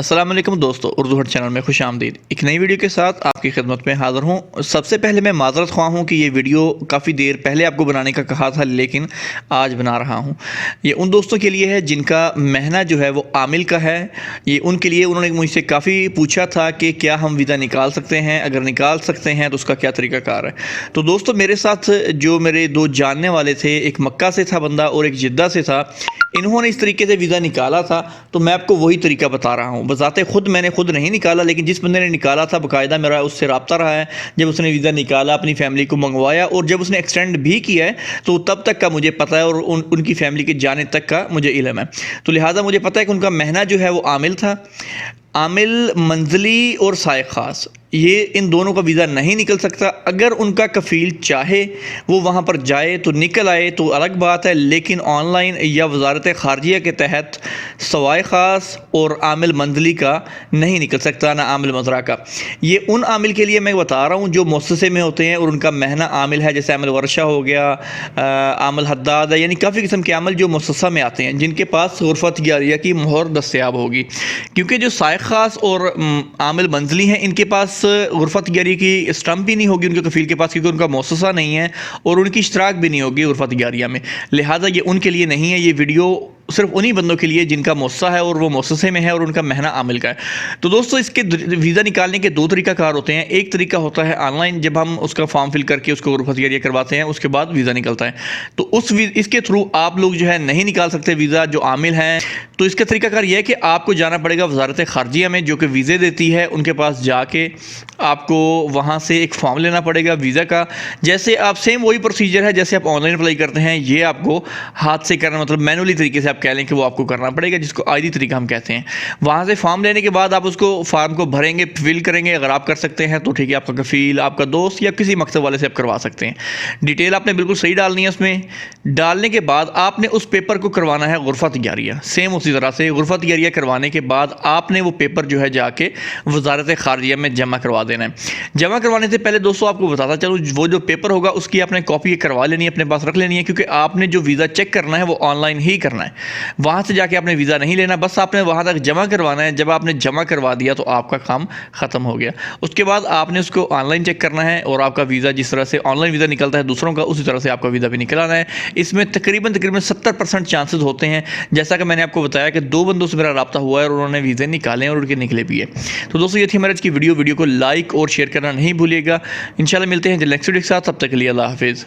अस्सलाम वालेकुम दोस्तों, उर्दू हट चैनल में खुश आमदीद। एक नई वीडियो के साथ आपकी खिदमत में हाज़िर हूँ। सबसे पहले मैं माज़रत ख्वाह हूँ कि ये वीडियो काफ़ी देर पहले आपको बनाने का कहा था, लेकिन आज बना रहा हूँ। ये उन दोस्तों के लिए है जिनका महीना जो है वो आमिल का है। ये उनके लिए उन्होंने मुझसे काफ़ी पूछा था कि क्या हम वीज़ा निकाल सकते हैं, अगर निकाल सकते हैं तो उसका क्या तरीक़ाकार है। तो दोस्तों, मेरे साथ जो मेरे दो जानने वाले थे, एक मक्का से था बंदा और एक जिद्दा से था, इन्होंने इस तरीके से वीज़ा निकाला था। तो मैं आपको वही तरीका बता रहा हूँ। बज़ाते ख़ुद मैंने खुद नहीं निकाला, लेकिन जिस बंदे ने निकाला था बाकायदा मेरा उससे रब्ता रहा है। जब उसने वीज़ा निकाला, अपनी फ़ैमिली को मंगवाया और जब उसने एक्सटेंड भी किया है तो तब तक का मुझे पता है और उनकी फ़ैमिली के जाने तक का मुझे इल्म है। तो लिहाजा मुझे पता है कि उनका महीना जो है वो आमिल था। आमिल, मंजली और साए ख़ास, ये इन दोनों का वीज़ा नहीं निकल सकता। अगर उनका कफ़ील चाहे वो वहाँ पर जाए तो निकल आए तो अलग बात है, लेकिन ऑनलाइन या वजारत ख़ारजिया के तहत सवाए ख़ास और आमिल मंजली का नहीं निकल सकता, ना आमिल मज़रा का। ये उन आमिल के लिए मैं बता रहा हूँ जो मुअस्ससे में होते हैं और उनका महीना आमिल है, जैसे आमिल वर्षा हो गया, आमिल हद्दाद है, यानी काफ़ी किस्म के आमिल जो मुअस्ससा में आते हैं, जिनके पास गुरफ़त तिजारिया की मोहर दस्तयाब होगी। क्योंकि जो साए ख़ास और आमिल मंजली हैं, इनके पास गुरफ़त तिजारी की स्टम्प भी नहीं होगी उनके कफ़ील के पास, क्योंकि उनका मुअस्ससा नहीं है और उनकी इश्तराक भी नहीं होगी गुरफ़त तिजारिया में। लिहाजा ये उनके लिए नहीं है। ये वीडियो सिर्फ उन्हीं बंदों के लिए जिनका मुअस्सा है और वो मुअस्ससे में है और उनका महीना आमिल का है। तो दोस्तों, इसके वीज़ा निकालने के दो तरीक़ाकार होते हैं। एक तरीका होता है ऑनलाइन, जब हम उसका फॉर्म फिल करके उसको गुरफ़त तिजारिया करवाते हैं, उसके बाद वीज़ा निकलता है। तो इसके थ्रू आप लोग जो है नहीं निकाल सकते वीज़ा, जो आमिल हैं। तो इसका तरीक़ाकार यह है कि आपको जाना पड़ेगा वजारत ख़ारजिया में, जो कि वीज़े देती है, उनके पास जाके आपको वहाँ से एक फॉर्म लेना पड़ेगा वीज़ा का। जैसे आप सेम वही प्रोसीजर है जैसे आप ऑनलाइन अप्लाई करते हैं, ये आपको हाथ से करना, मतलब मैनुअली तरीके से आप कह लें कि वो आपको करना पड़ेगा, जिसको आईडी तरीका हम कहते हैं। वहाँ से फॉर्म लेने के बाद आप उसको फॉर्म को भरेंगे, फिल करेंगे। अगर आप कर सकते हैं तो ठीक है, आपका कफ़ील, आपका दोस्त या किसी मकसद वाले से आप करवा सकते हैं। डिटेल आपने बिल्कुल सही डालनी है उसमें। डालने के बाद आपने उस पेपर को करवाना है गुरफ़त तिजारिया, सेम उसी तरह से गुरफ़त तिजारिया करवाने के बाद आपने वो पेपर जो है जाके वजारत ख़ारजिया में जमा करवा देना है। जमा करवाने से पहले दोस्तों आपको बताता चलूँ, वो जो पेपर होगा उसकी आपने कॉपी करवा लेनी है, अपने पास रख लेनी है, क्योंकि आपने जो वीज़ा चेक करना है वो ऑनलाइन ही करना है। वहाँ से जाके आपने वीज़ा नहीं लेना, बस आपने वहाँ तक जमा करवाना है। जब आपने जमा करवा दिया तो आपका काम ख़त्म हो गया। उसके बाद आपने उसको ऑनलाइन चेक करना है और आपका वीज़ा, जिस तरह से ऑनलाइन वीज़ा निकलता है दूसरों का, उसी तरह से आपका वीज़ा भी निकल आना है। इसमें तकरीबन 70% चांसेस होते हैं। जैसा कि मैंने आपको बताया कि 2 बंदों से मेरा रब्ता हुआ है और उन्होंने वीज़े निकाले और उनके निकले भी है। तो दोस्तों, ये थी हमारे आज की वीडियो को लाइक और शेयर करना नहीं भूलिएगा। इंशाल्लाह मिलते हैं नेक्स्ट वीडियो के साथ, तब तक के लिए अल्लाह हाफिज़।